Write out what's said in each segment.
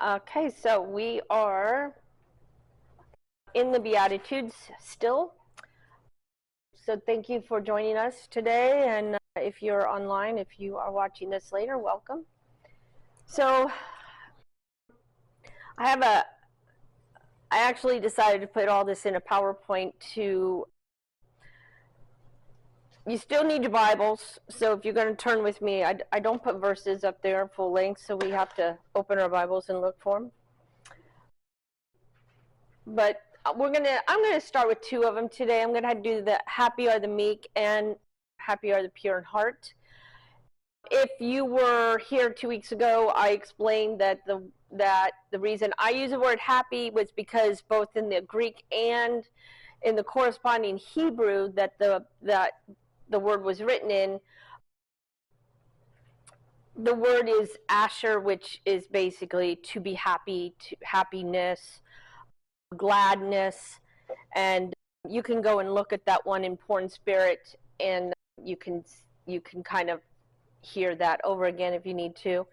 Okay, so we are in the Beatitudes still. So thank you for joining us today. And if you're online, if you are watching this later, welcome. So I actually decided to put all this in a PowerPoint to, you still need your Bibles. So if you're going to turn with me, I don't put verses up there full length, so we have to open our Bibles and look for them. But I'm gonna start with two of them today. I'm gonna do the happy are the meek and happy are the pure in heart. If you were here 2 weeks ago, I explained that the reason I use the word happy was because both in the Greek and in the corresponding Hebrew that the word was written in, the word is asher, which is basically to be happy, to happiness, gladness. And you can go and look at that one in Poor in Spirit, and you can kind of hear that over again if you need to.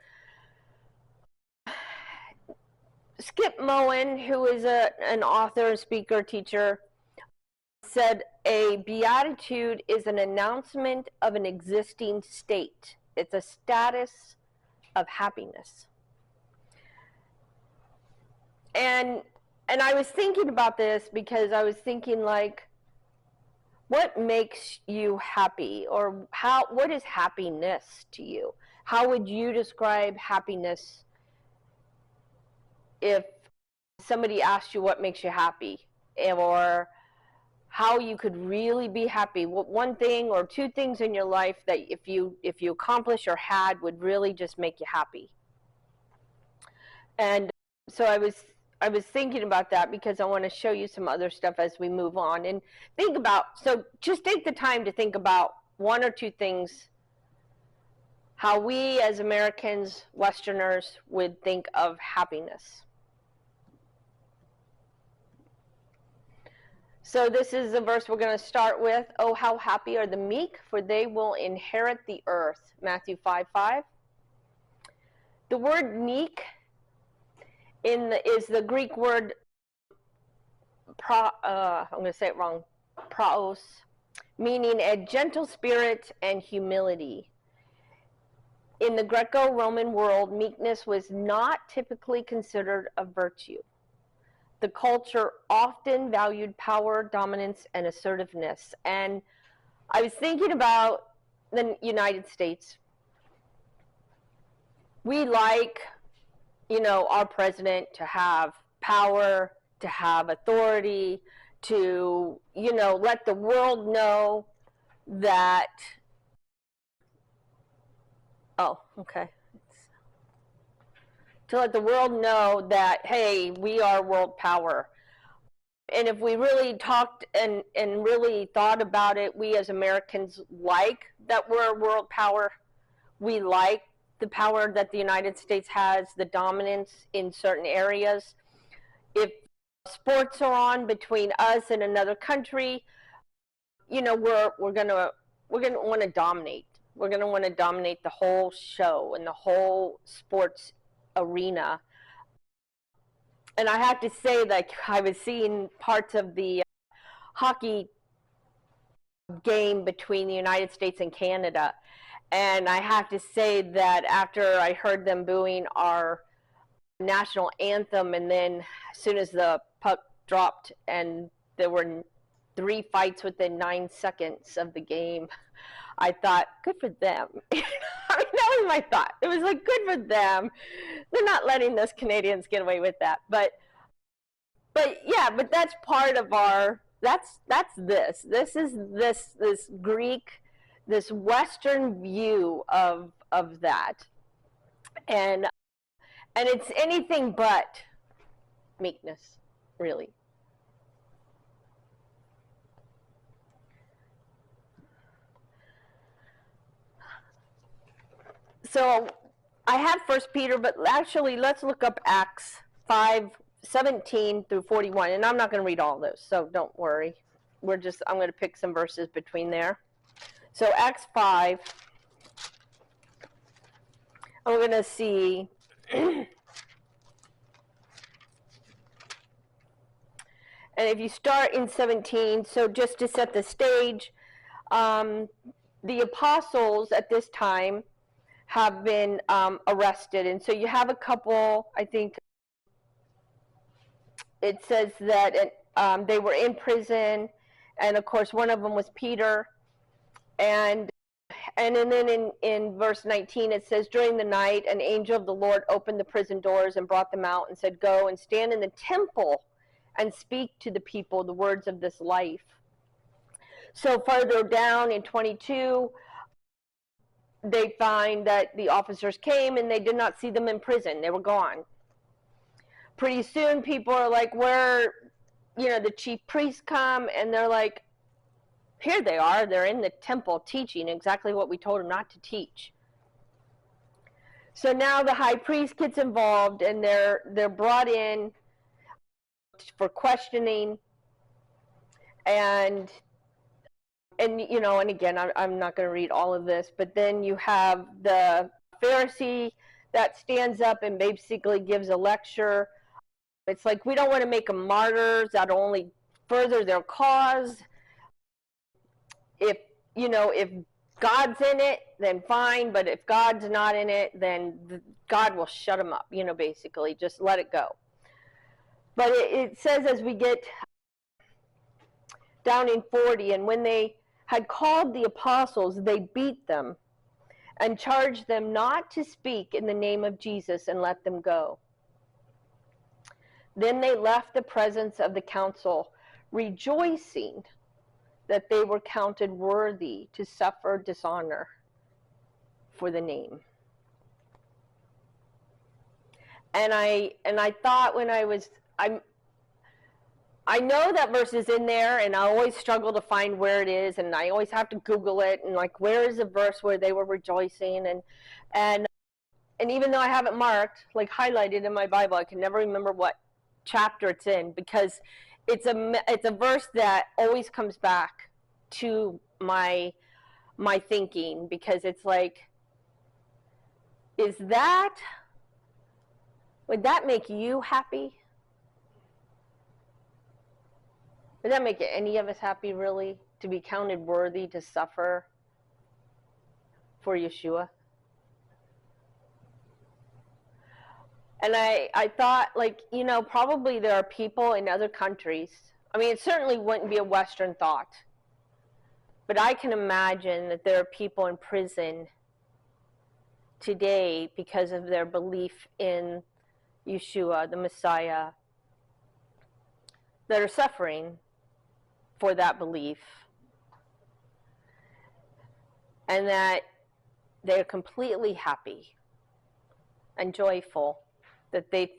Skip Moen, who is an author, speaker, teacher, said a beatitude is an announcement of an existing state. It's a status of happiness. And I was thinking about this because I was thinking, like, what makes you happy, or what is happiness to you? How would you describe happiness if somebody asked you what makes you happy, or how you could really be happy? What one thing or two things in your life that if you accomplish or had would really just make you happy? And so I was thinking about that because I want to show you some other stuff as we move on. And think about, so just take the time to think about one or two things, how we as Americans, Westerners, would think of happiness. So this is the verse we're going to start with. Oh, how happy are the meek, for they will inherit the earth. Matthew 5:5. The word meek is the Greek word I'm going to say it wrong, praos, meaning a gentle spirit and humility. In the Greco-Roman world, meekness was not typically considered a virtue. The culture often valued power, dominance, and assertiveness. And I was thinking about the United States. We like, our president to have power, to have authority, to, let the world know that, to let the world know that, hey, we are world power. And if we really talked and really thought about it, we as Americans like that we're a world power. We like the power that the United States has, the dominance in certain areas. If sports are on between us and another country, we're gonna want to dominate. We're gonna want to dominate the whole show and the whole sports arena. And I have to say, like, I was seeing parts of the hockey game between the United States and Canada, and I have to say that after I heard them booing our national anthem, and then as soon as the puck dropped and there were 3 fights within 9 seconds of the game, I thought, good for them. I mean, that was my thought. It was like, good for them. They're not letting those Canadians get away with that. But that's part of our, that's this. This is this Greek, this Western view of that. And it's anything but meekness, really. So I have 1 Peter, but actually let's look up Acts 5:17 through 41. And I'm not going to read all those, so don't worry. I'm going to pick some verses between there. So Acts 5, and we're going to see And if you start in 17, so just to set the stage, the apostles at this time have been arrested. And so you have a couple, I think it says that they were in prison. And of course, one of them was Peter. And then in verse 19, it says, during the night, an angel of the Lord opened the prison doors and brought them out and said, go and stand in the temple and speak to the people the words of this life. So further down in 22, they find that the officers came and they did not see them in prison. They were gone. Pretty soon people are like, where, the chief priests come, and they're like, here they are. They're in the temple teaching exactly what we told them not to teach. So now the high priest gets involved, and they're brought in for questioning, and again, I'm not going to read all of this, but then you have the Pharisee that stands up and basically gives a lecture. It's like, we don't want to make them martyrs. That'll only further their cause. If God's in it, then fine, but if God's not in it, then God will shut them up, basically, just let it go. But it says, as we get down in 40, and when they had called the apostles, they beat them and charged them not to speak in the name of Jesus, and let them go. Then they left the presence of the council, rejoicing that they were counted worthy to suffer dishonor for the name. And I thought when I know that verse is in there, and I always struggle to find where it is, and I always have to Google it, and like, where is the verse where they were rejoicing? And even though I have it marked, like highlighted in my Bible, I can never remember what chapter it's in, because it's a verse that always comes back to my thinking, because it's like, would that make you happy? Would that make any of us happy, really, to be counted worthy to suffer for Yeshua? And I thought, probably there are people in other countries. I mean, it certainly wouldn't be a Western thought. But I can imagine that there are people in prison today because of their belief in Yeshua, the Messiah, that are suffering for that belief. And that they're completely happy and joyful that they've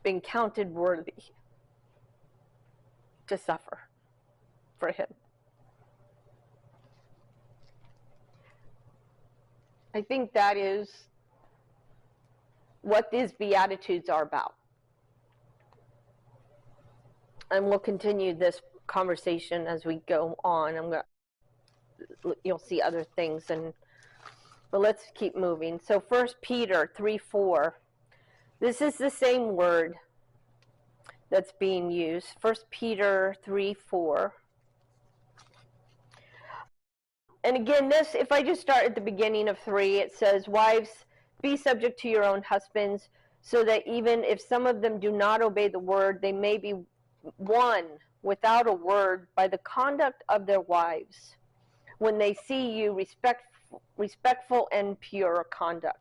been counted worthy to suffer for him. I think that is what these Beatitudes are about. And we'll continue this conversation as we go on. You'll see other things, but let's keep moving. So 1 Peter 3:4. This is the same word that's being used. 1 Peter 3:4. And again, this, if I just start at the beginning of 3, it says, wives, be subject to your own husbands, so that even if some of them do not obey the word, they may be won without a word by the conduct of their wives, when they see you respectful and pure conduct.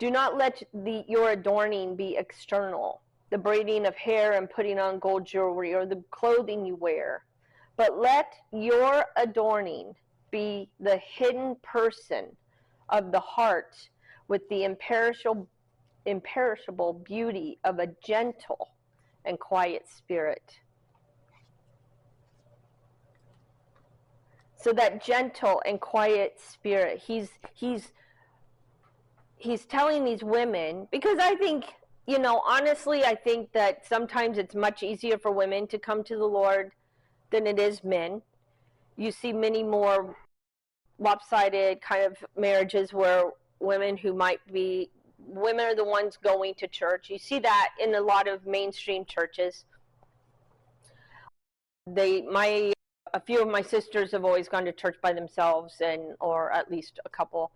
Do not let your adorning be external, the braiding of hair and putting on gold jewelry or the clothing you wear, but let your adorning be the hidden person of the heart with the imperishable beauty of a gentle and quiet spirit. So that gentle and quiet spirit, he's telling these women, because I think, honestly, I think that sometimes it's much easier for women to come to the Lord than it is men. You see many more lopsided kind of marriages where women are the ones going to church. You see that in a lot of mainstream churches. A few of my sisters have always gone to church by themselves, or at least a couple,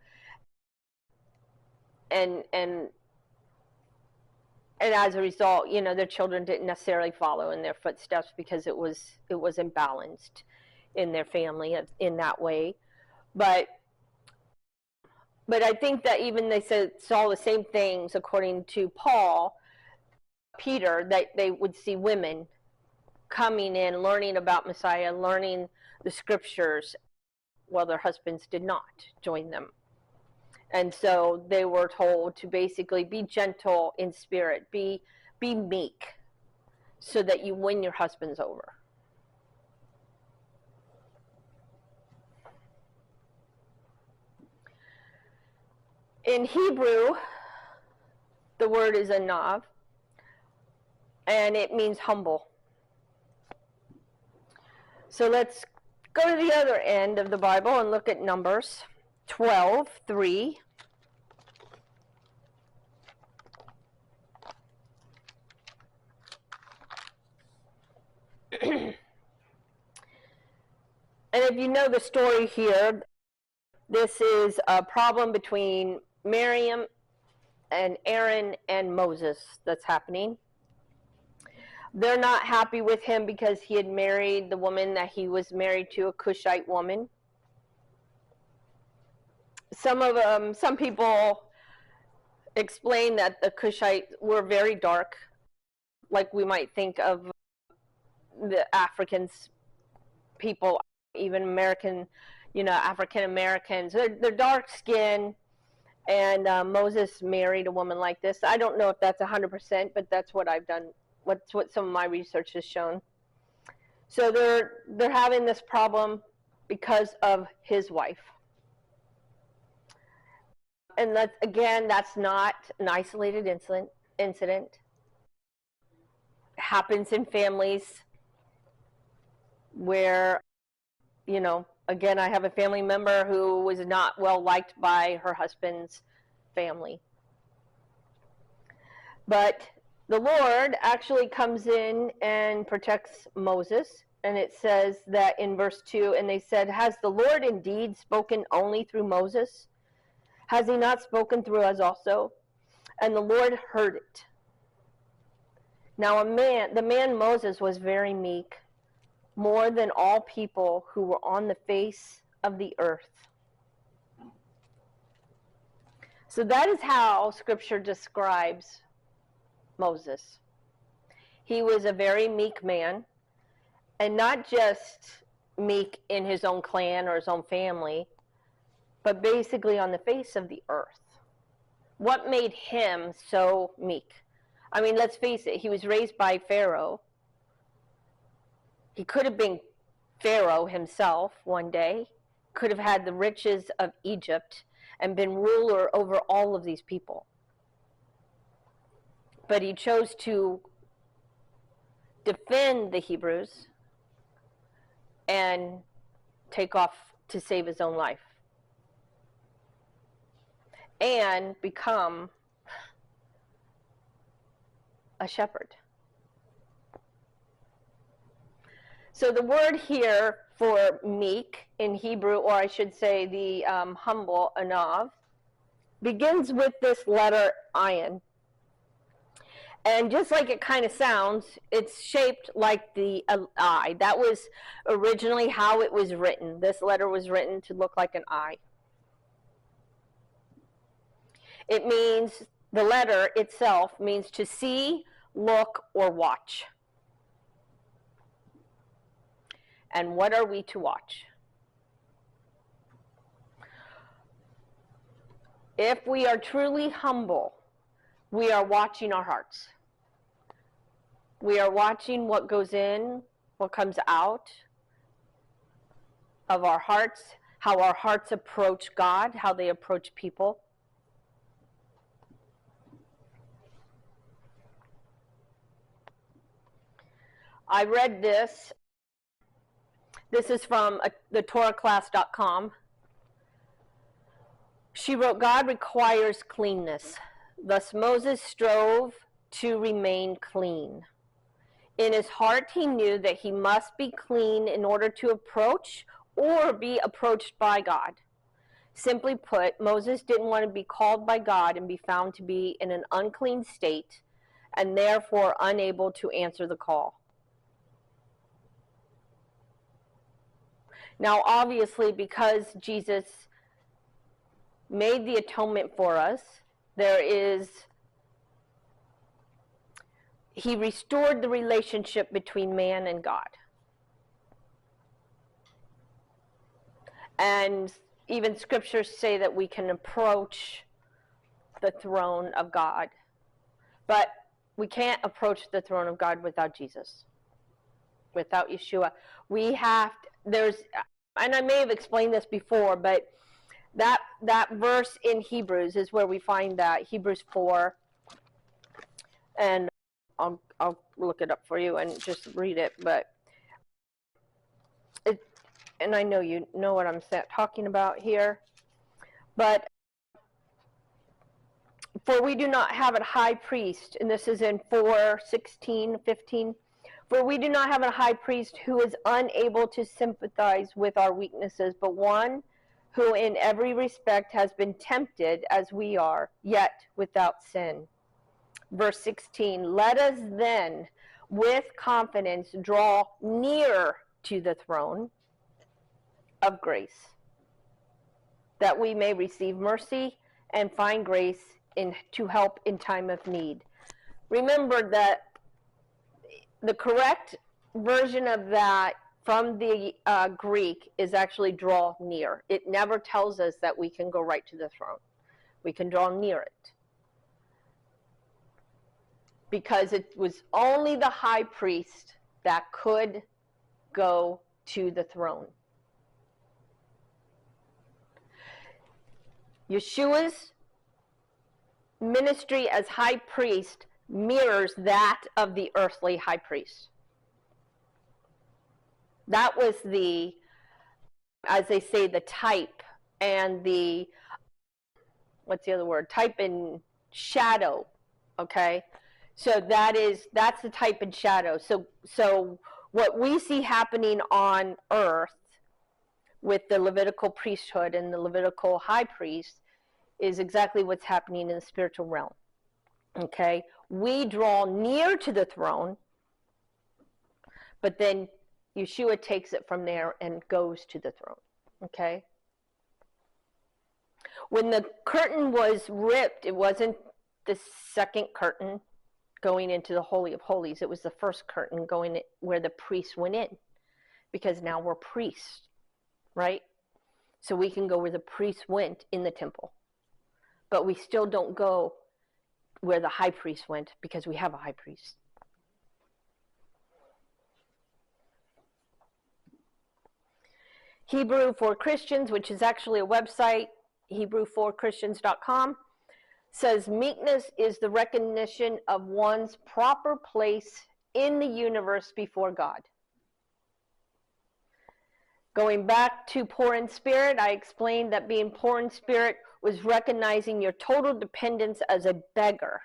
and as a result, their children didn't necessarily follow in their footsteps because it was imbalanced in their family in that way. But I think that even they saw the same things according to Peter, that they would see women coming in, learning about Messiah, learning the scriptures, while their husbands did not join them. And so they were told to basically be gentle in spirit, be meek, so that you win your husbands over. In Hebrew, the word is anav, and it means humble. So let's go to the other end of the Bible and look at Numbers 12:3. And if you know the story here, this is a problem between Miriam and Aaron and Moses that's happening. They're not happy with him because he had married the woman that he was married to, a Cushite woman. Some people explain that the Cushites were very dark, like we might think of the Africans people, even American, African Americans. They're dark skinned, and Moses married a woman like this. I don't know if that's 100%, but that's what I've done. What some of my research has shown. So they're having this problem because of his wife. And that's not an isolated incident. It happens in families where, again, I have a family member who was not well liked by her husband's family. But the Lord actually comes in and protects Moses. And it says that in verse 2, and they said, "Has the Lord indeed spoken only through Moses? Has he not spoken through us also?" And the Lord heard it. Now the man Moses was very meek, more than all people who were on the face of the earth. So that is how Scripture describes Moses. He was a very meek man, and not just meek in his own clan or his own family, but basically on the face of the earth. What made him so meek? I mean, let's face it, he was raised by Pharaoh. He could have been Pharaoh himself one day, could have had the riches of Egypt and been ruler over all of these people. But he chose to defend the Hebrews and take off to save his own life and become a shepherd. So the word here for meek in Hebrew, or I should say the humble, anav, begins with this letter ayin. And just like it kind of sounds, it's shaped like the I. That was originally how it was written. This letter was written to look like an I. It means, the letter itself means to see, look, or watch. And what are we to watch? If we are truly humble, we are watching our hearts. We are watching what goes in, what comes out of our hearts, how our hearts approach God, how they approach people. I read this. This is from the TorahClass.com. She wrote, "God requires cleanness. Thus Moses strove to remain clean. In his heart, he knew that he must be clean in order to approach or be approached by God. Simply put, Moses didn't want to be called by God and be found to be in an unclean state and therefore unable to answer the call. Now, obviously, because Jesus made the atonement for us, he restored the relationship between man and God. And even scriptures say that we can approach the throne of God. But we can't approach the throne of God without Jesus, without Yeshua. And I may have explained this before, but that verse in Hebrews is where we find that, Hebrews 4. And I'll look it up for you and just read it, and I know you know what I'm talking about here. But for we do not have a high priest, and this is in 4:16-15. For we do not have a high priest who is unable to sympathize with our weaknesses, but one who in every respect has been tempted as we are, yet without sin. Verse 16, let us then with confidence draw near to the throne of grace, that we may receive mercy and find grace to help in time of need. Remember that the correct version of that from the Greek is actually draw near. It never tells us that we can go right to the throne. We can draw near it, because it was only the high priest that could go to the throne. Yeshua's ministry as high priest mirrors that of the earthly high priest. That was as they say, the type and what's the other word? Type and shadow, okay? So that's the type and shadow. So what we see happening on earth with the Levitical priesthood and the Levitical high priest is exactly what's happening in the spiritual realm. Okay? We draw near to the throne, but then Yeshua takes it from there and goes to the throne. Okay? When the curtain was ripped, it wasn't the second curtain going into the Holy of Holies. It was the first curtain going where the priests went in, because now we're priests, right? So we can go where the priests went in the temple, but we still don't go where the high priest went, because we have a high priest. Hebrew for Christians, which is actually a website, Hebrew4Christians.com, says meekness is the recognition of one's proper place in the universe before God. Going back to poor in spirit, I explained that being poor in spirit was recognizing your total dependence as a beggar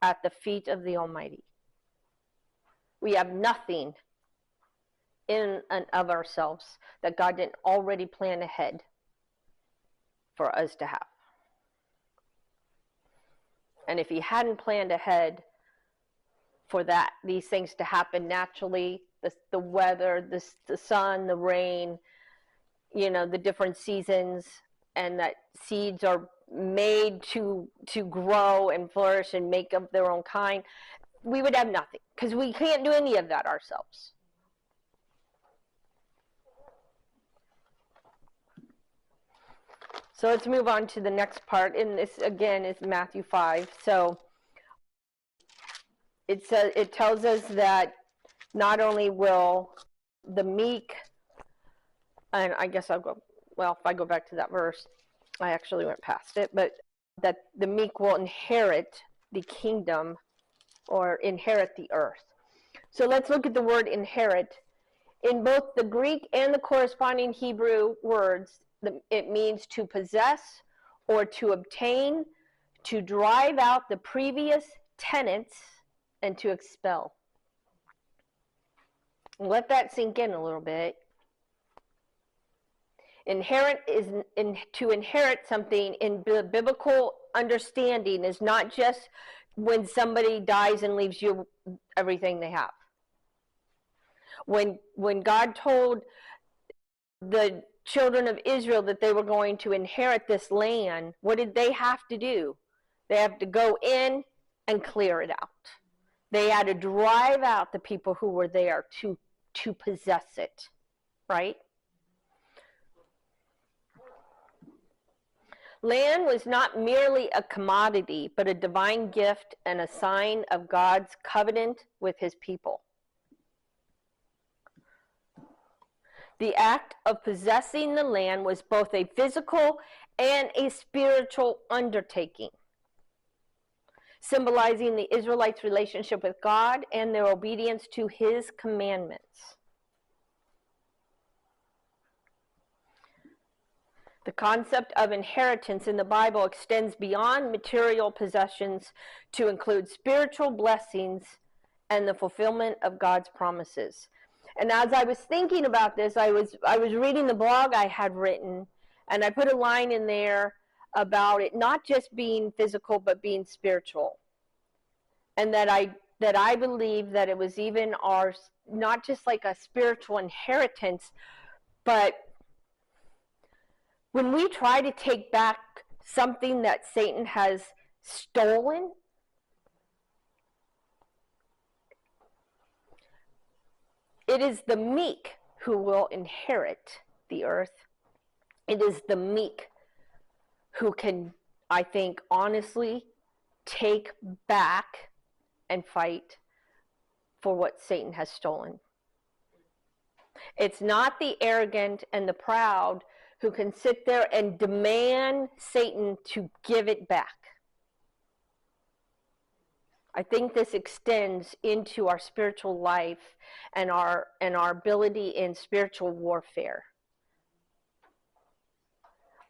at the feet of the Almighty. We have nothing in and of ourselves that God didn't already plan ahead for us to have. And if he hadn't planned ahead for these things to happen naturally, the weather, the sun, the rain, the different seasons, and that seeds are made to grow and flourish and make of their own kind, we would have nothing, because we can't do any of that ourselves. So let's move on to the next part, and this again is Matthew 5. So it tells us that not only will the meek, and I guess if I go back to that verse, I actually went past it, but that the meek will inherit the kingdom, or inherit the earth. So let's look at the word inherit. In both the Greek and the corresponding Hebrew words, it means to possess or to obtain, to drive out the previous tenants, and to expel. Let that sink in a little bit. To inherit something in biblical understanding is not just when somebody dies and leaves you everything they have. When God told the children of Israel that they were going to inherit this land, what did they have to do? They have to go in and clear it out. They had to drive out the people who were there to possess it, right? Land was not merely a commodity, but a divine gift and a sign of God's covenant with his people. The act of possessing the land was both a physical and a spiritual undertaking, symbolizing the Israelites' relationship with God and their obedience to his commandments. The concept of inheritance in the Bible extends beyond material possessions to include spiritual blessings and the fulfillment of God's promises. And as I was thinking about this, I was reading the blog I had written, and I put a line in there about it not just being physical but being spiritual. And that I believe that it was even not just like a spiritual inheritance, but when we try to take back something that Satan has stolen, it is the meek who will inherit the earth. It is the meek who can, I think, honestly take back and fight for what Satan has stolen. It's not the arrogant and the proud who can sit there and demand Satan to give it back. I think this extends into our spiritual life and our ability in spiritual warfare.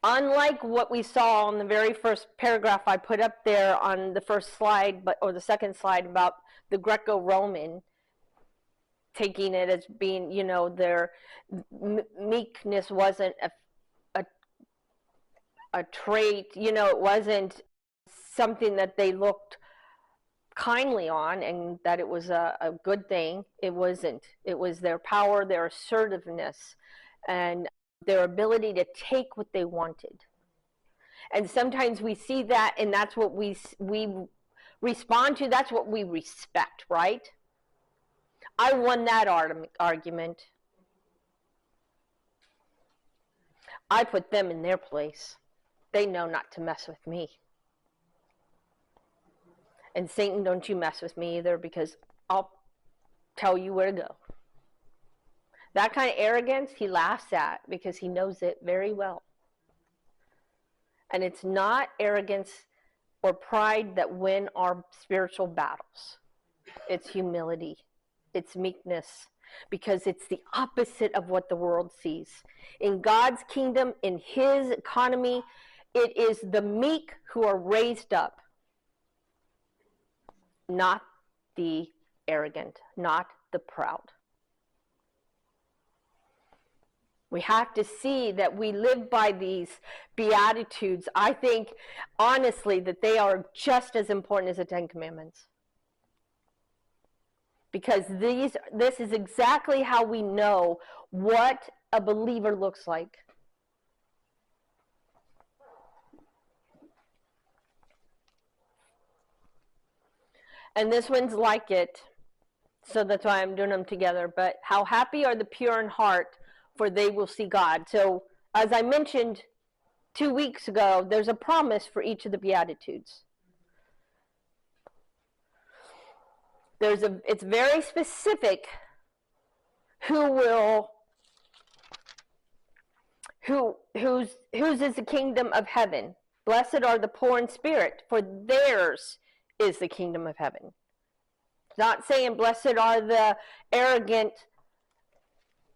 Unlike what we saw on the very first paragraph I put up there on the first slide, or the second slide, about the Greco-Roman, taking it as being, their meekness wasn't a trait, it wasn't something that they looked kindly on and that it was a good thing. It wasn't. It was their power, their assertiveness, and their ability to take what they wanted. And sometimes we see that, and that's what we respond to. That's what we respect, right? I won that argument. I put them in their place. They know not to mess with me. And Satan, don't you mess with me either, because I'll tell you where to go. That kind of arrogance he laughs at because he knows it very well. And it's not arrogance or pride that win our spiritual battles. It's humility. It's meekness. Because it's the opposite of what the world sees. In God's kingdom, in his economy, it is the meek who are raised up. Not the arrogant, not the proud. We have to see that we live by these Beatitudes. I think, honestly, that they are just as important as the Ten Commandments. Because this is exactly how we know what a believer looks like. And this one's like it, so that's why I'm doing them together. But how happy are the pure in heart, for they will see God. So, as I mentioned 2 weeks ago, there's a promise for each of the Beatitudes. It's very specific whose is the kingdom of heaven. Blessed are the poor in spirit, for theirs is the kingdom of heaven. It's not saying blessed are the arrogant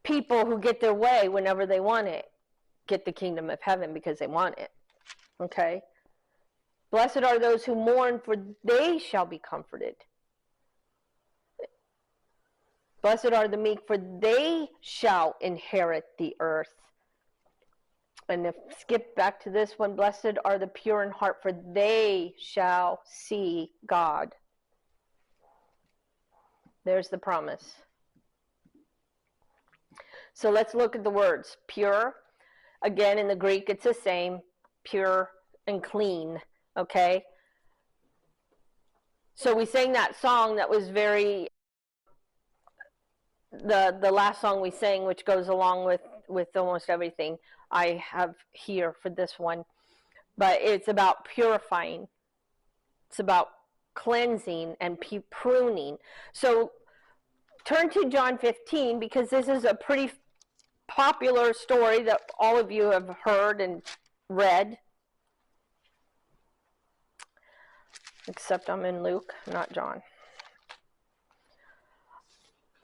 people who get their way whenever they want it, get the kingdom of heaven because they want it. Okay? Blessed are those who mourn, for they shall be comforted. Blessed are the meek, for they shall inherit the earth. And if skip back to this one, blessed are the pure in heart, for they shall see God. There's the promise. So let's look at the words. Pure, again in the Greek it's the same, pure and clean, okay? So we sang that song that was very, the last song we sang, which goes along with almost everything I have here for this one. But it's about purifying. It's about cleansing and pruning. So turn to John 15, because this is a pretty popular story that all of you have heard and read. Except I'm in Luke, not John.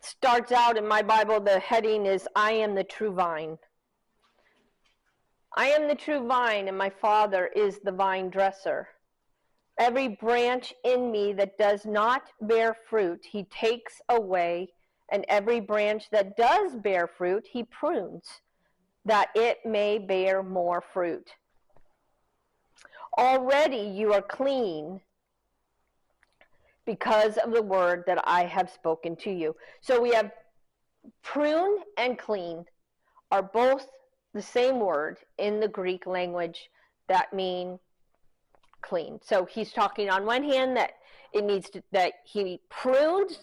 Starts out in my Bible, the heading is, I am the true vine. I am the true vine, and my Father is the vine dresser. Every branch in me that does not bear fruit, he takes away, and every branch that does bear fruit, he prunes, that it may bear more fruit. Already you are clean because of the word that I have spoken to you. So we have prune and clean are both the same word in the Greek language that mean clean. So he's talking on one hand that that he prunes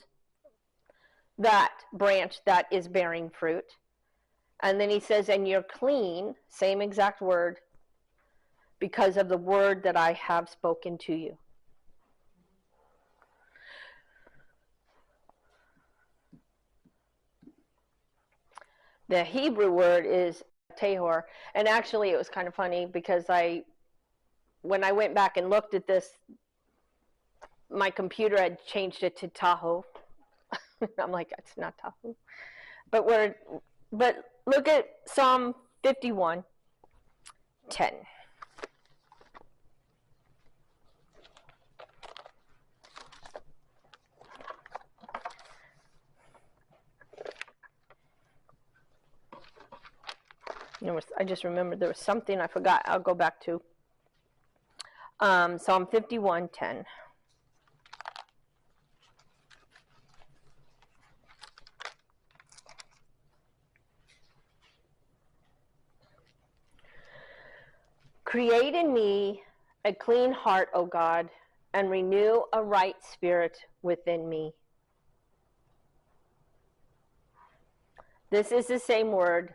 that branch that is bearing fruit. And then he says, and you're clean, same exact word, because of the word that I have spoken to you. The Hebrew word is tahor, and actually it was kind of funny because when I went back and looked at this, my computer had changed it to Tahoe. I'm like, it's not Tahoe. But look at Psalm 51:10. I just remembered there was something I forgot. I'll go back to Psalm 51:10. Create in me a clean heart, O God, and renew a right spirit within me. This is the same word,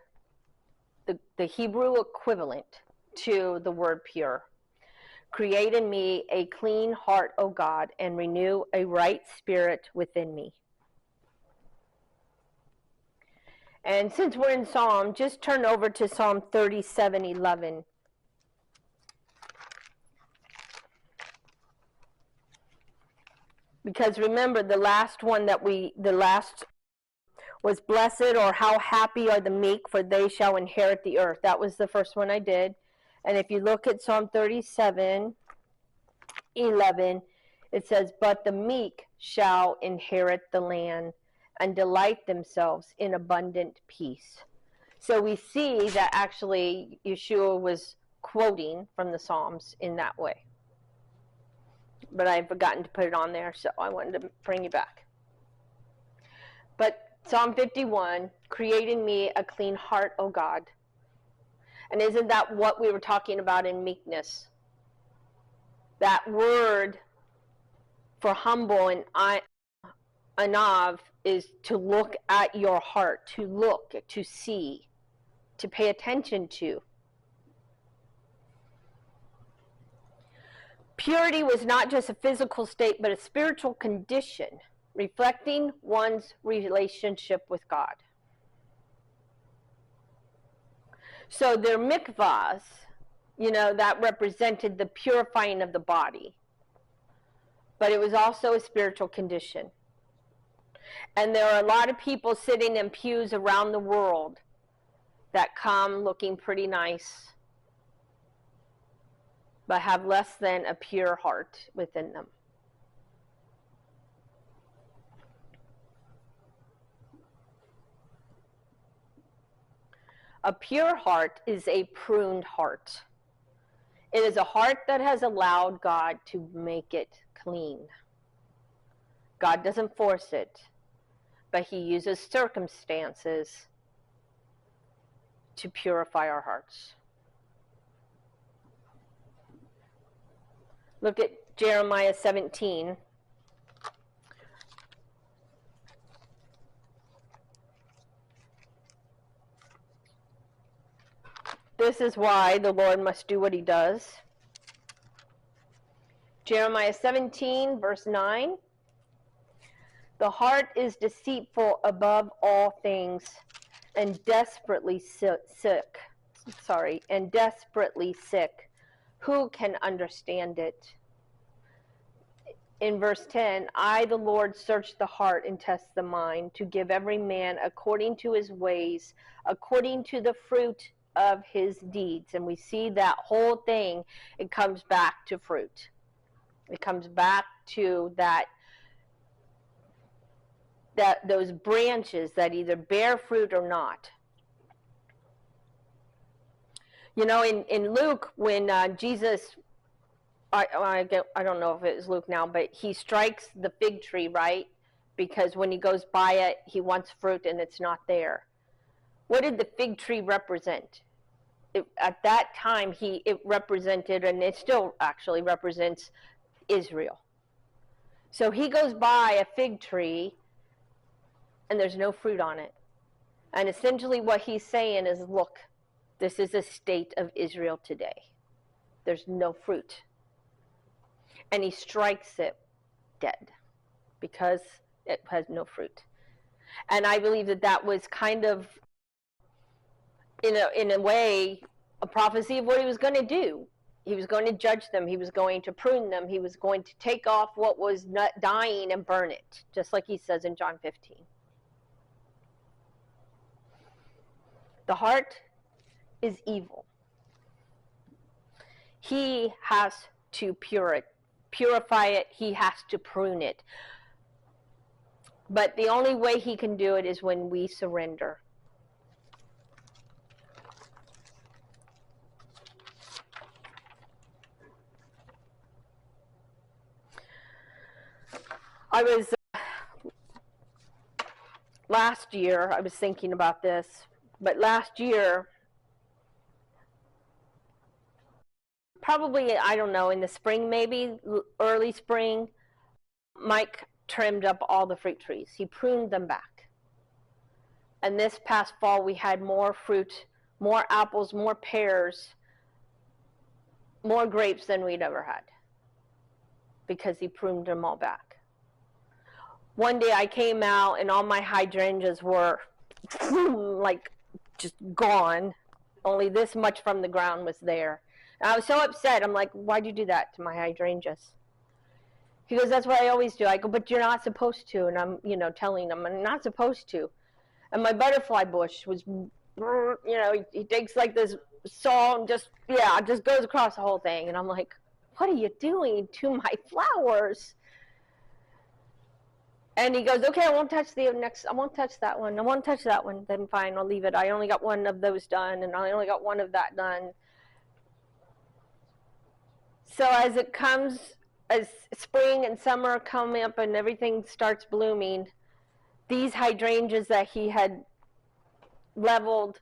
the Hebrew equivalent to the word pure. Create in me a clean heart, O God, and renew a right spirit within me. And since we're in Psalm, just turn over to Psalm 37:11. Because remember, the last was blessed, or how happy are the meek, for they shall inherit the earth. That was the first one I did. And if you look at Psalm 37:11, it says, but the meek shall inherit the land and delight themselves in abundant peace. So we see that actually Yeshua was quoting from the Psalms in that way. But I've forgotten to put it on there, so I wanted to bring you back. But Psalm 51, create in me a clean heart, O God. And isn't that what we were talking about in meekness? That word for humble and anav is to look at your heart, to look, to see, to pay attention to. Purity was not just a physical state, but a spiritual condition, reflecting one's relationship with God. So their mikvahs, that represented the purifying of the body. But it was also a spiritual condition. And there are a lot of people sitting in pews around the world that come looking pretty nice, but have less than a pure heart within them. A pure heart is a pruned heart. It is a heart that has allowed God to make it clean. God doesn't force it, but he uses circumstances to purify our hearts. Look at Jeremiah 17. This is why the Lord must do what he does. Jeremiah 17, verse 9. The heart is deceitful above all things and desperately sick. And desperately sick. Who can understand it? In verse 10, I, the Lord, search the heart and test the mind, to give every man according to his ways, according to the fruit of his deeds. And we see that whole thing, it comes back to fruit. It comes back to those branches that either bear fruit or not. You know, in Luke, when Jesus, I don't know if it was Luke now, but he strikes the fig tree, right? Because when he goes by it, he wants fruit and it's not there. What did the fig tree represent? At that time, it represented, and it still actually represents, Israel. So he goes by a fig tree and there's no fruit on it. And essentially what he's saying is, look, this is a state of Israel today. There's no fruit. And he strikes it dead because it has no fruit. And I believe that was kind of, in a way, a prophecy of what he was going to do. He was going to judge them. He was going to prune them. He was going to take off what was not dying and burn it, just like he says in John 15. The heart is evil. He has to purify it. He has to prune it. But the only way he can do it is when we surrender. Last year, I was thinking about this, but last year, probably, I don't know, in the spring maybe, early spring, Mike trimmed up all the fruit trees. He pruned them back. And this past fall, we had more fruit, more apples, more pears, more grapes than we'd ever had, because he pruned them all back. One day I came out and all my hydrangeas were like just gone. Only this much from the ground was there. And I was so upset. I'm like, why'd you do that to my hydrangeas? He goes, that's what I always do. I go, but you're not supposed to. And I'm, telling him I'm not supposed to. And my butterfly bush was, he takes like this saw and just goes across the whole thing. And I'm like, what are you doing to my flowers? And he goes, okay, I won't touch that one. I won't touch that one. Then fine, I'll leave it. I only got one of those done, and I only got one of that done. So as spring and summer come up and everything starts blooming, these hydrangeas that he had leveled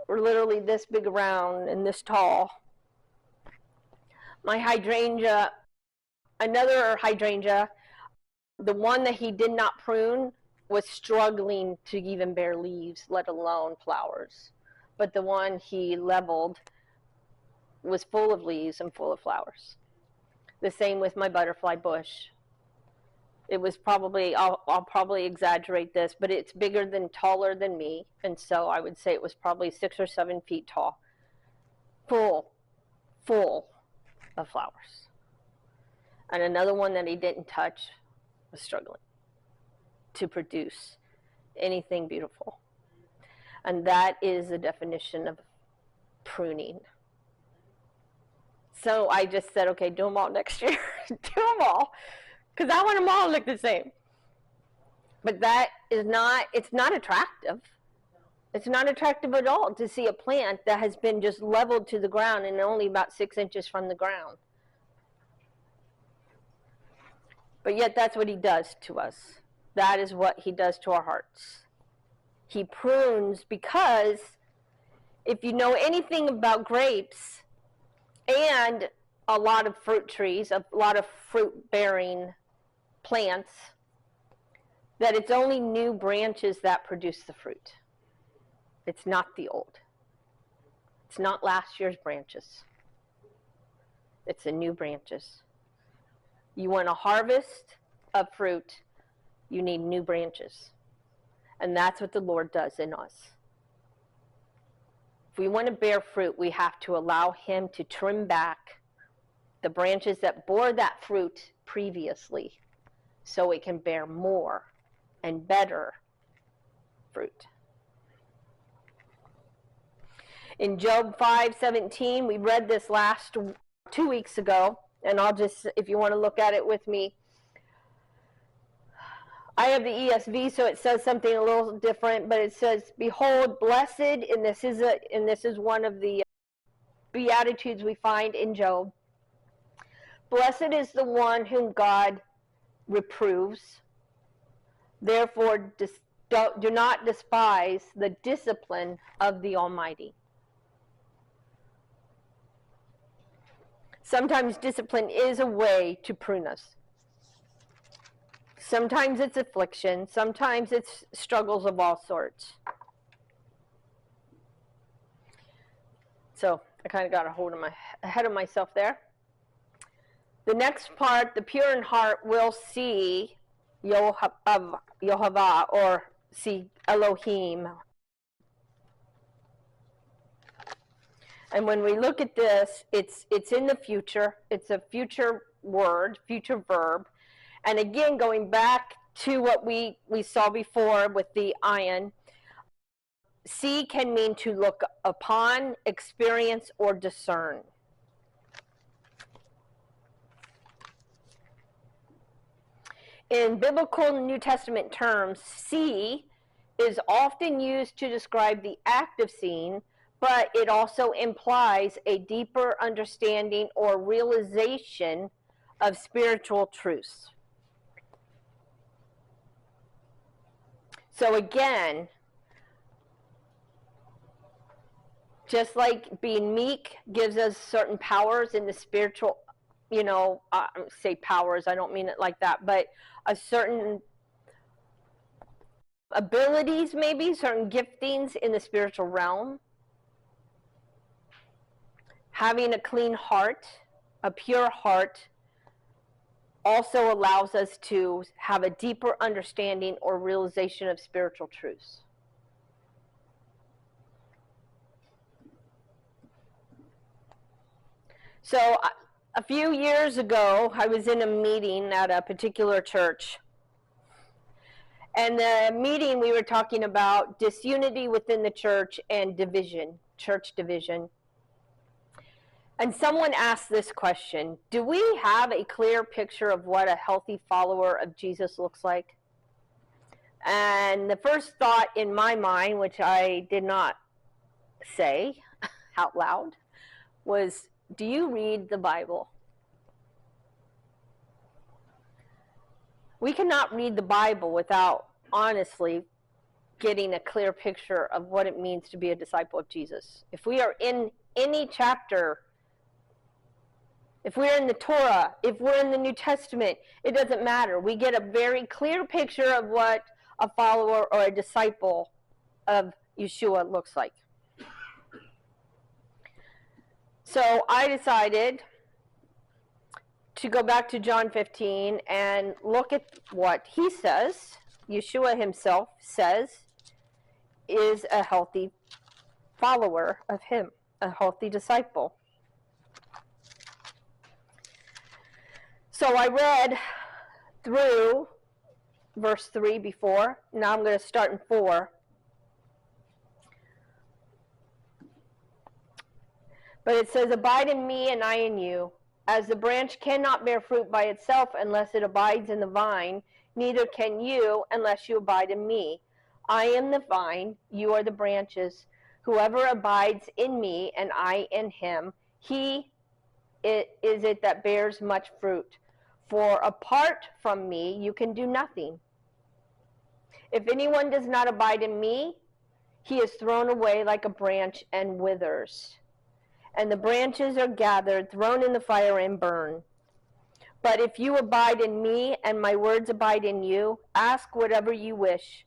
were literally this big around and this tall. My hydrangea, another hydrangea, the one that he did not prune, was struggling to even bear leaves, let alone flowers. But the one he leveled was full of leaves and full of flowers. The same with my butterfly bush. It was probably, I'll probably exaggerate this, but it's taller than me. And so I would say it was probably 6 or 7 feet tall. Full of flowers. And another one that he didn't touch was struggling to produce anything beautiful. And that is the definition of pruning. So I just said, okay, do them all next year. Do them all. Because I want them all to look the same. But that is not, it's not attractive. It's not attractive at all to see a plant that has been just leveled to the ground and only about 6 inches from the ground. But yet that's what he does to us. That is what he does to our hearts. He prunes, because if you know anything about grapes and a lot of fruit trees, a lot of fruit-bearing plants, that it's only new branches that produce the fruit. It's not the old. It's not last year's branches. It's the new branches. You want a harvest of fruit, you need new branches. And that's what the Lord does in us. If we want to bear fruit, we have to allow him to trim back the branches that bore that fruit previously so it can bear more and better fruit. In Job 5:17, we read this last 2 weeks ago, and I'll just, if you want to look at it with me. I have the ESV, so it says something a little different, but it says, "Behold, blessed," and this is one of the beatitudes we find in Job. "Blessed is the one whom God reproves. Therefore, do not despise the discipline of the Almighty." Sometimes discipline is a way to prune us. Sometimes it's affliction. Sometimes it's struggles of all sorts. So I kind of got ahead of myself there. The next part, the pure in heart will see Yehovah, or see Elohim. And when we look at this, it's in the future. It's a future word, future verb. And again, going back to what we saw before with the ion, see can mean to look upon, experience, or discern. In biblical New Testament terms, see is often used to describe the act of seeing, but it also implies a deeper understanding or realization of spiritual truths. So again, just like being meek gives us certain powers in the spiritual, say powers, I don't mean it like that, but a certain abilities, maybe certain giftings in the spiritual realm. Having a clean heart, a pure heart, also allows us to have a deeper understanding or realization of spiritual truths. So a few years ago, I was in a meeting at a particular church. And the meeting, we were talking about disunity within the church and division, church division. And someone asked this question: do we have a clear picture of what a healthy follower of Jesus looks like? And the first thought in my mind, which I did not say out loud, was, do you read the Bible? We cannot read the Bible without honestly getting a clear picture of what it means to be a disciple of Jesus. If we are in any chapter, if we're in the Torah, if we're in the New Testament, it doesn't matter. We get a very clear picture of what a follower or a disciple of Yeshua looks like. So I decided to go back to John 15 and look at what he says, Yeshua himself says, is a healthy follower of him, a healthy disciple. So I read through verse 3 before. Now I'm going to start in 4. But it says, "Abide in me and I in you. As the branch cannot bear fruit by itself unless it abides in the vine, neither can you unless you abide in me. I am the vine, you are the branches. Whoever abides in me and I in him, he is it that bears much fruit. For apart from me, you can do nothing. If anyone does not abide in me, he is thrown away like a branch and withers. And the branches are gathered, thrown in the fire, and burned. But if you abide in me and my words abide in you, ask whatever you wish,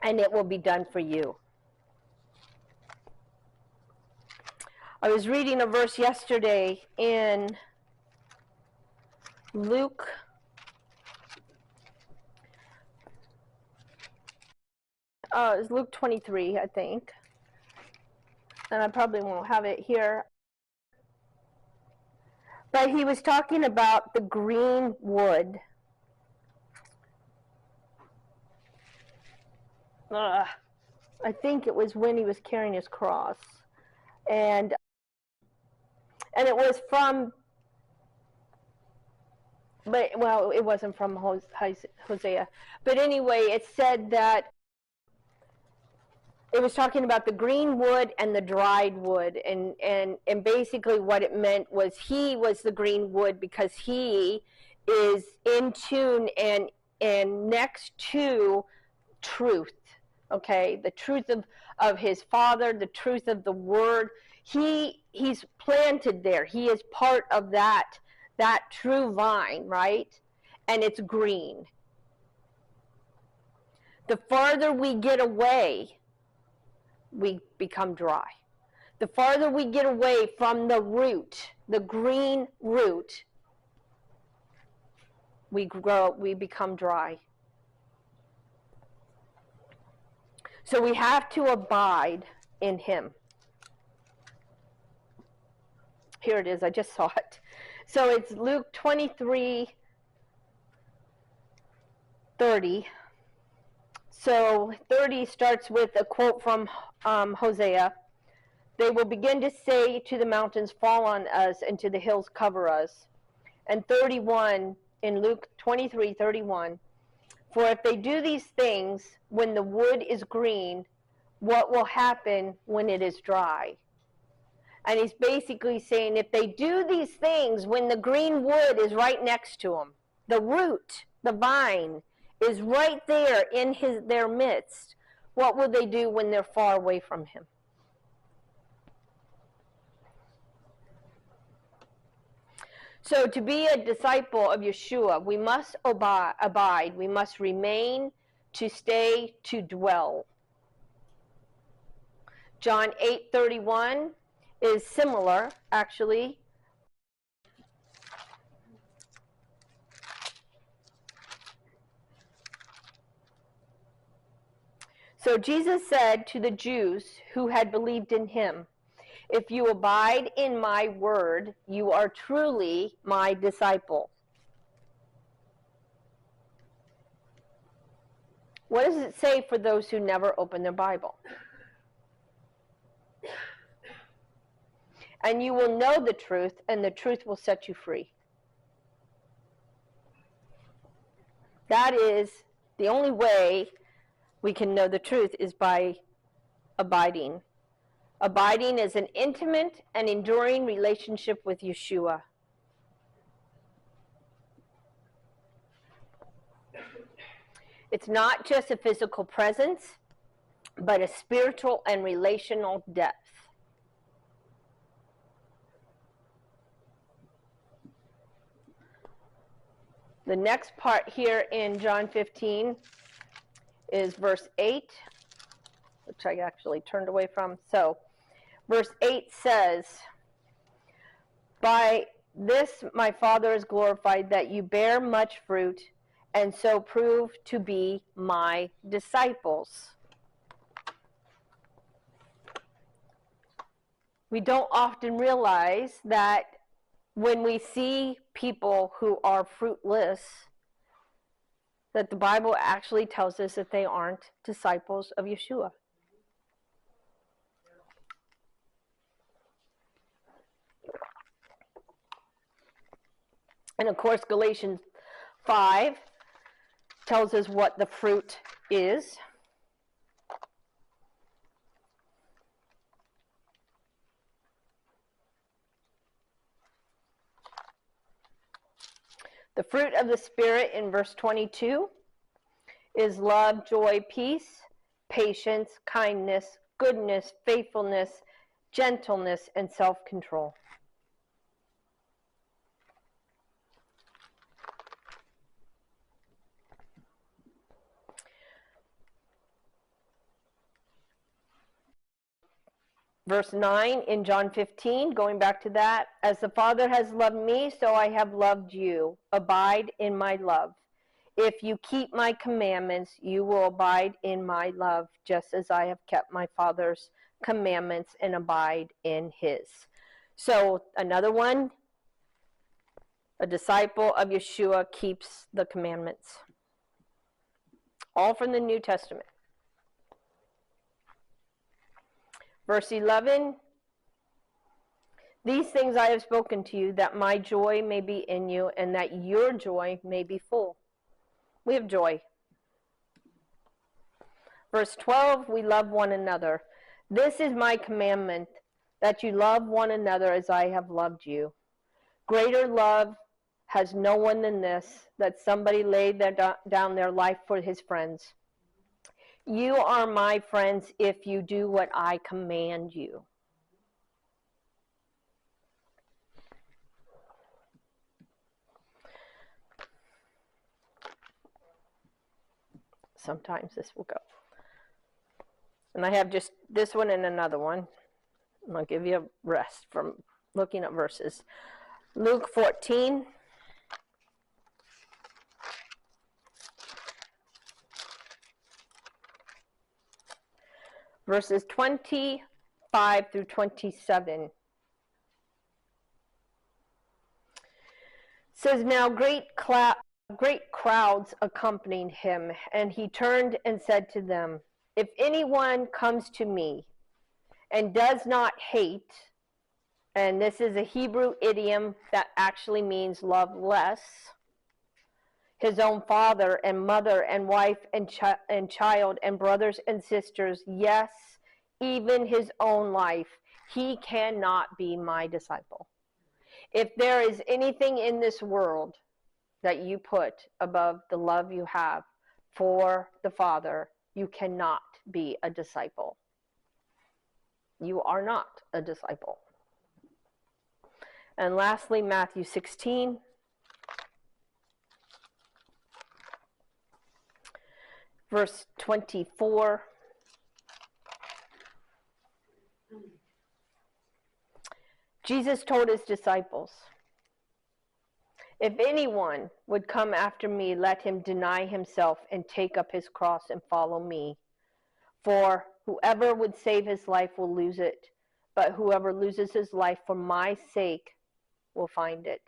and it will be done for you. I was reading a verse yesterday in Luke. It's Luke 23, I think. And I probably won't have it here. But he was talking about the green wood. I think it was when he was carrying his cross. And it was from, but well, it wasn't from Hosea. But anyway, it said that it was talking about the green wood and the dried wood, and basically what it meant was he was the green wood because he is in tune and next to truth, okay, the truth of his Father, the truth of the Word. He's planted there. He is part of that true vine, right? And it's green. The farther we get away, we become dry. The farther we get away from the root, the green root, we become dry. So we have to abide in him. Here it is, I just saw it. So it's Luke 23:30. So 30 starts with a quote from Hosea. They will begin to say to the mountains, fall on us, and to the hills, cover us. And 31 in Luke 23:31. For if they do these things when the wood is green, what will happen when it is dry? And he's basically saying if they do these things when the green wood is right next to them, the root, the vine, is right there in their midst, what will they do when they're far away from him? So to be a disciple of Yeshua, we must abide, we must remain, to stay, to dwell. John 8:31 is similar, actually. So Jesus said to the Jews who had believed in him, if you abide in my word, you are truly my disciple. What does it say for those who never open their Bible? And you will know the truth, and the truth will set you free. That is the only way we can know the truth, is by abiding. Abiding is an intimate and enduring relationship with Yeshua. It's not just a physical presence, but a spiritual and relational depth. The next part here in John 15 is verse 8, which I actually turned away from. So, verse 8 says, by this my Father is glorified, that you bear much fruit, and so prove to be my disciples. We don't often realize that when we see people who are fruitless, that the Bible actually tells us that they aren't disciples of Yeshua. And of course, Galatians 5 tells us what the fruit is. The fruit of the Spirit in verse 22 is love, joy, peace, patience, kindness, goodness, faithfulness, gentleness, and self-control. Verse 9 in John 15, going back to that, as the Father has loved me, so I have loved you. Abide in my love. If you keep my commandments, you will abide in my love, just as I have kept my Father's commandments and abide in his. So another one, a disciple of Yeshua keeps the commandments. All from the New Testament. Verse 11, these things I have spoken to you, that my joy may be in you, and that your joy may be full. We have joy. Verse 12, we love one another. This is my commandment, that you love one another as I have loved you. Greater love has no one than this, that somebody laid down their life for his friends. You are my friends if you do what I command you. Sometimes this will go. And I have just this one and another one. And I'll give you a rest from looking at verses. Luke 14. Verses 25 through 27. Says, now great crowds accompanied him, and he turned and said to them, if anyone comes to me and does not hate, and this is a Hebrew idiom that actually means love less, his own father and mother and wife and child and brothers and sisters, yes, even his own life, he cannot be my disciple. If there is anything in this world that you put above the love you have for the Father, you cannot be a disciple. You are not a disciple. And lastly, Matthew 16. Verse 24. Jesus told his disciples, if anyone would come after me, let him deny himself and take up his cross and follow me. For whoever would save his life will lose it, but whoever loses his life for my sake will find it.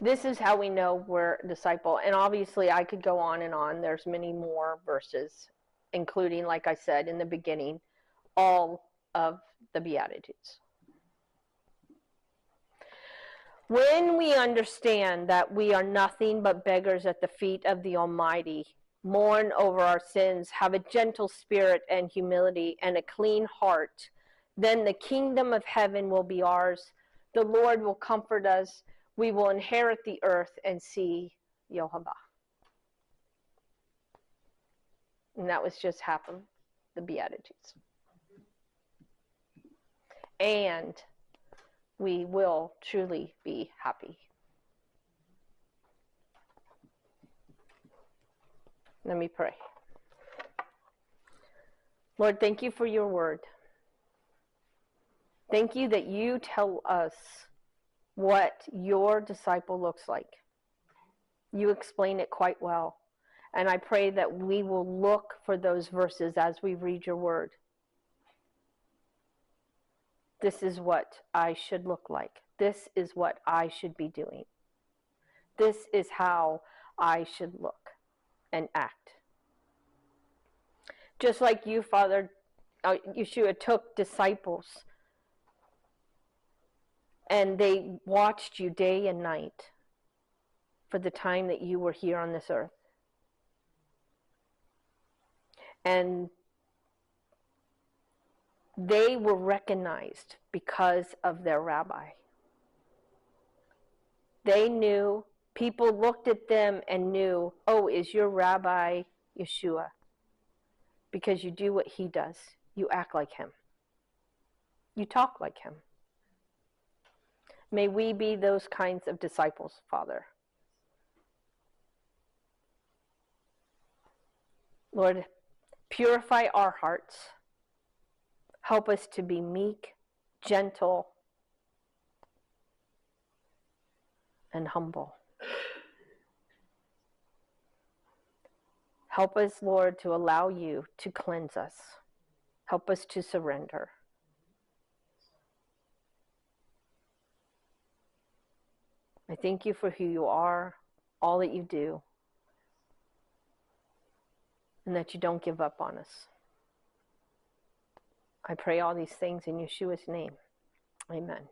This is how we know we're a disciple. And obviously I could go on and on. There's many more verses, including, like I said in the beginning, all of the Beatitudes. When we understand that we are nothing but beggars at the feet of the Almighty, mourn over our sins, have a gentle spirit and humility, and a clean heart, then the kingdom of heaven will be ours. The Lord will comfort us. We will inherit the earth and see Yehovah. And that was just half of the Beatitudes. And we will truly be happy. Let me pray. Lord, thank you for your word. Thank you that you tell us what your disciple looks like. You explain it quite well. And I pray that we will look for those verses as we read your word. This is what I should look like. This is what I should be doing. This is how I should look and act. Just like you, Father, Yeshua took disciples and they watched you day and night for the time that you were here on this earth. And They were recognized because of their rabbi. They knew, people looked at them and knew, oh, is your rabbi Yeshua? Because you do what he does. You act like him. You talk like him. May we be those kinds of disciples, Father. Lord, purify our hearts. Help us to be meek, gentle, and humble. Help us, Lord, to allow you to cleanse us. Help us to surrender. I thank you for who you are, all that you do, and that you don't give up on us. I pray all these things in Yeshua's name. Amen.